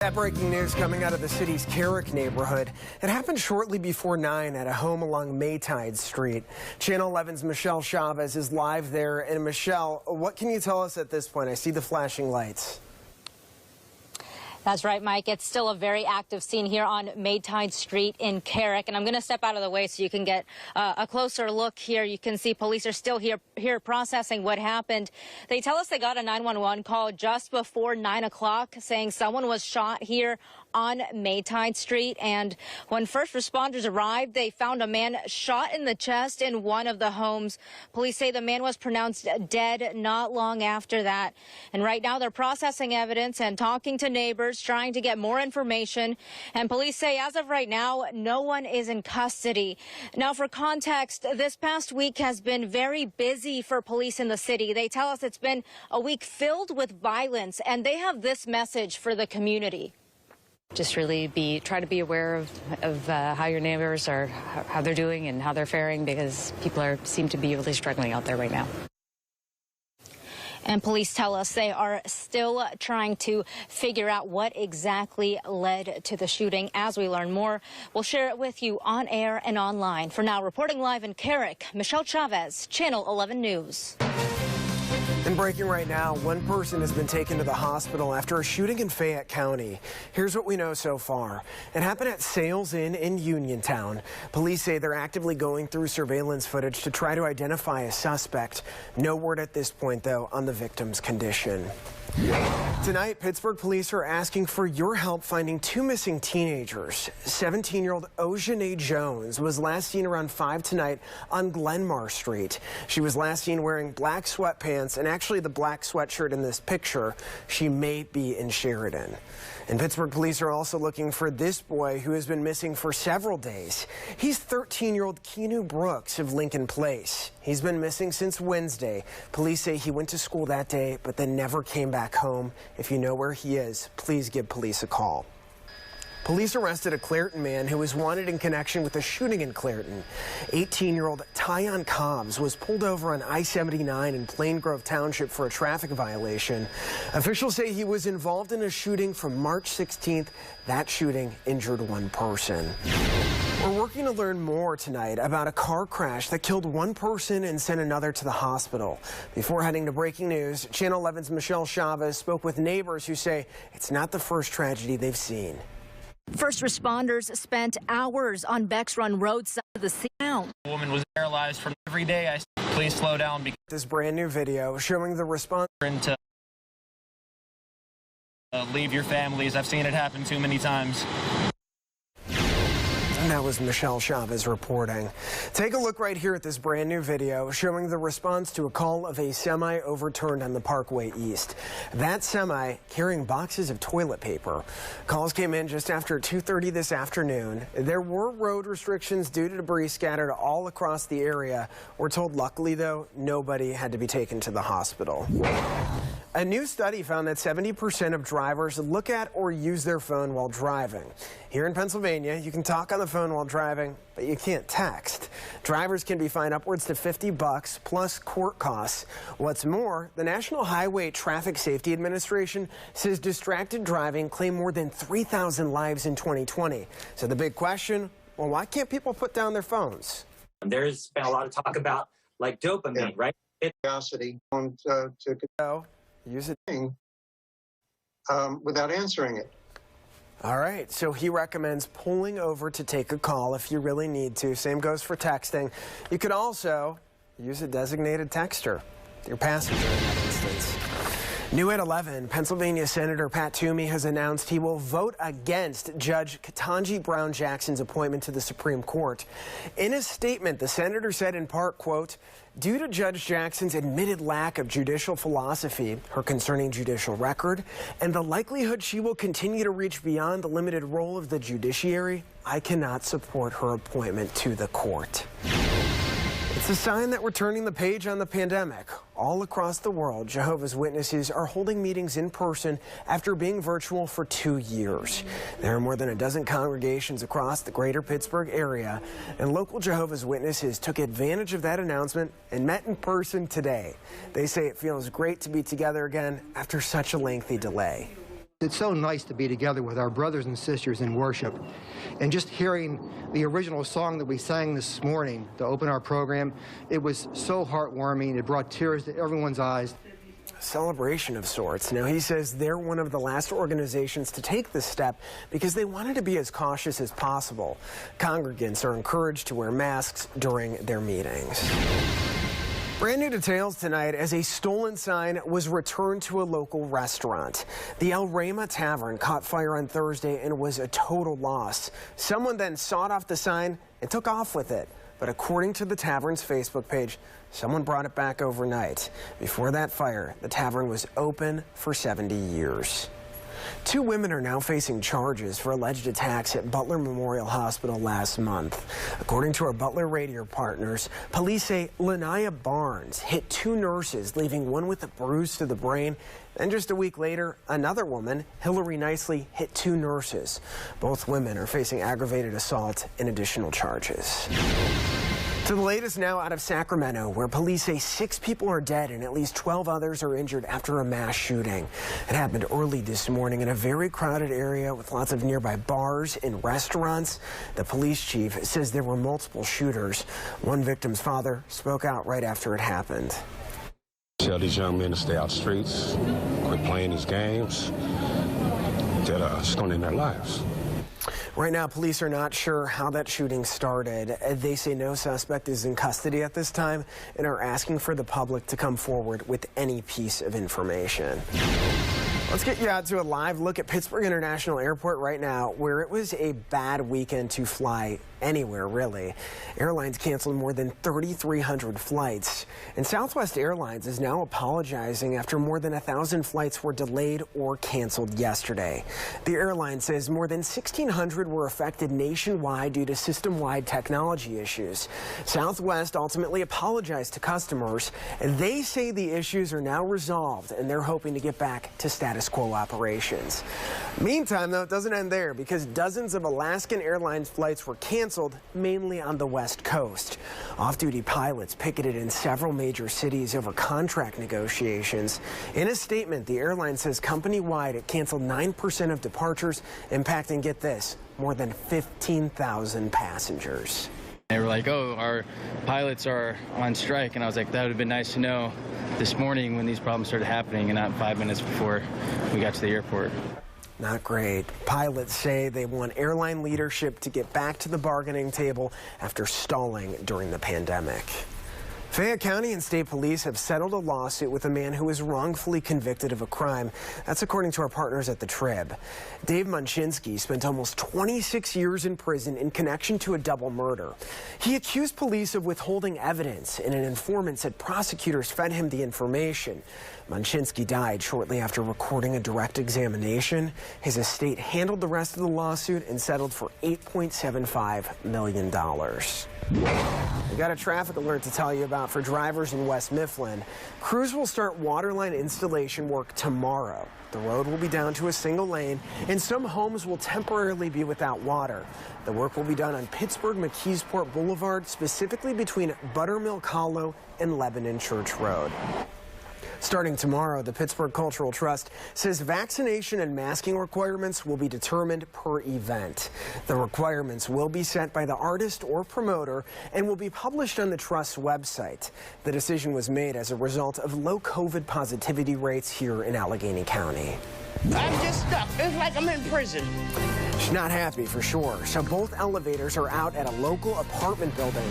That breaking news coming out of the city's Carrick neighborhood. It happened shortly before 9 at a home along Maytide Street. Channel 11's Michelle Chavez is live there. And Michelle, what can you tell us at this point? I see the flashing lights. That's right, Mike. It's still a very active scene here on Maytide Street in Carrick. And I'm going to step out of the way so you can get a closer look here. You can see police are still here processing what happened. They tell us they got a 911 call just before 9 o'clock saying someone was shot here on Maytide Street. And when first responders arrived, they found a man shot in the chest in one of the homes. Police say the man was pronounced dead not long after that. And right now they're processing evidence and talking to neighbors, trying to get more information. And police say as of right now, no one is in custody. Now, for context, this past week has been very busy for police in the city. They tell us it's been a week filled with violence, and they have this message for the community. Just really try to be aware of how your neighbors are, how they're doing and how they're faring, because people seem to be really struggling out there right now. And police tell us they are still trying to figure out what exactly led to the shooting. As we learn more, we'll share it with you on air and online. For now, reporting live in Carrick, Michelle Chavez, Channel 11 News. And breaking right now, one person has been taken to the hospital after a shooting in Fayette County. Here's what we know so far. It happened at Sales Inn in Uniontown. Police say they're actively going through surveillance footage to try to identify a suspect. No word at this point, though, on the victim's condition. Tonight, Pittsburgh police are asking for your help finding two missing teenagers. 17-year-old Ojane Jones was last seen around 5 tonight on Glenmar Street. She was last seen wearing black sweatpants and actually the black sweatshirt in this picture. She may be in Sheridan. And Pittsburgh police are also looking for this boy who has been missing for several days. He's 13-year-old Keanu Brooks of Lincoln Place. He's been missing since Wednesday. Police say he went to school that day, but then never came back home. If you know where he is, please give police a call. Police arrested a Clairton man who was wanted in connection with a shooting in Clairton. 18-year-old Tyon Cobbs was pulled over on I-79 in Plain Grove Township for a traffic violation. Officials say he was involved in a shooting from March 16th. That shooting injured one person. We're working to learn more tonight about a car crash that killed one person and sent another to the hospital. Before heading to breaking news, Channel 11's Michelle Chavez spoke with neighbors who say it's not the first tragedy they've seen. First responders spent hours on Beck's Run Road side of the scene. The woman was paralyzed from every day. I said, please slow down. Because this brand new video showing the response to leave your families. I've seen it happen too many times. And that was Michelle Chavez reporting. Take a look right here at this brand new video showing the response to a call of a semi overturned on the Parkway East. That semi carrying boxes of toilet paper. Calls came in just after 2:30 this afternoon. There were road restrictions due to debris scattered all across the area. We're told, luckily, though, nobody had to be taken to the hospital. A new study found that 70% of drivers look at or use their phone while driving. Here in Pennsylvania, you can talk on the phone while driving, but you can't text. Drivers can be fined upwards to $50 plus court costs. What's more, the National Highway Traffic Safety Administration says distracted driving claimed more than 3,000 lives in 2020. So the big question, well, why can't people put down their phones? There's been a lot of talk about like dopamine, right? Curiosity to Use it without answering it. All right, so he recommends pulling over to take a call if you really need to. Same goes for texting. You could also use a designated texter, your passenger in that instance. New at 11, Pennsylvania Senator Pat Toomey has announced he will vote against Judge Ketanji Brown Jackson's appointment to the Supreme Court. In a statement, the senator said in part, quote, due to Judge Jackson's admitted lack of judicial philosophy, her concerning judicial record, and the likelihood she will continue to reach beyond the limited role of the judiciary, I cannot support her appointment to the court. It's a sign that we're turning the page on the pandemic. All across the world, Jehovah's Witnesses are holding meetings in person after being virtual for 2 years. There are more than a dozen congregations across the greater Pittsburgh area, and local Jehovah's Witnesses took advantage of that announcement and met in person today. They say it feels great to be together again after such a lengthy delay. It's so nice to be together with our brothers and sisters in worship. And just hearing the original song that we sang this morning to open our program, it was so heartwarming. It brought tears to everyone's eyes. Celebration of sorts. Now, he says they're one of the last organizations to take this step because they wanted to be as cautious as possible. Congregants are encouraged to wear masks during their meetings. Brand new details tonight as a stolen sign was returned to a local restaurant. The El Rema Tavern caught fire on Thursday and was a total loss. Someone then sawed off the sign and took off with it. But according to the tavern's Facebook page, someone brought it back overnight. Before that fire, the tavern was open for 70 years. 2 women are now facing charges for alleged attacks at Butler Memorial Hospital last month. According to our Butler radio partners, police say Lanaya Barnes hit 2 nurses, leaving one with a bruise to the brain. Then just a week later, another woman, Hillary Nicely, hit 2 nurses. Both women are facing aggravated assault and additional charges. To the latest now out of Sacramento, where police say 6 people are dead and at least 12 others are injured after a mass shooting. It happened early this morning in a very crowded area with lots of nearby bars and restaurants. The police chief says there were multiple shooters. One victim's father spoke out right after it happened. Tell these young men to stay out the streets, quit playing these games, that it's going to end their lives. Right now, police are not sure how that shooting started. They say no suspect is in custody at this time and are asking for the public to come forward with any piece of information. Let's get you out to a live look at Pittsburgh International Airport right now, where it was a bad weekend to fly anywhere, really. Airlines canceled more than 3,300 flights, and Southwest Airlines is now apologizing after more than 1,000 flights were delayed or canceled yesterday. The airline says more than 1,600 were affected nationwide due to system-wide technology issues. Southwest ultimately apologized to customers, and they say the issues are now resolved, and they're hoping to get back to status quo operations. Meantime, though, it doesn't end there because dozens of Alaskan Airlines flights were canceled, mainly on the West Coast. Off-duty pilots picketed in several major cities over contract negotiations. In a statement, the airline says company-wide it canceled 9% of departures, impacting, get this, more than 15,000 passengers. They were like, oh, our pilots are on strike. And I was like, that would have been nice to know this morning when these problems started happening and not 5 minutes before we got to the airport. Not great. Pilots say they want airline leadership to get back to the bargaining table after stalling during the pandemic. Fayette County and state police have settled a lawsuit with a man who was wrongfully convicted of a crime. That's according to our partners at the Trib. Dave Munchinsky spent almost 26 years in prison in connection to a double murder. He accused police of withholding evidence, and an informant said prosecutors fed him the information. Munchinsky died shortly after recording a direct examination. His estate handled the rest of the lawsuit and settled for $8.75 million. We got a traffic alert to tell you about for drivers in West Mifflin. Crews will start waterline installation work tomorrow. The road will be down to a single lane, and some homes will temporarily be without water. The work will be done on Pittsburgh-McKeesport Boulevard, specifically between Buttermilk Hollow and Lebanon Church Road. Starting tomorrow, the Pittsburgh Cultural Trust says vaccination and masking requirements will be determined per event. The requirements will be set by the artist or promoter and will be published on the Trust's website. The decision was made as a result of low COVID positivity rates here in Allegheny County. I'm just stuck. It's like I'm in prison. She's not happy for sure. So both elevators are out at a local apartment building.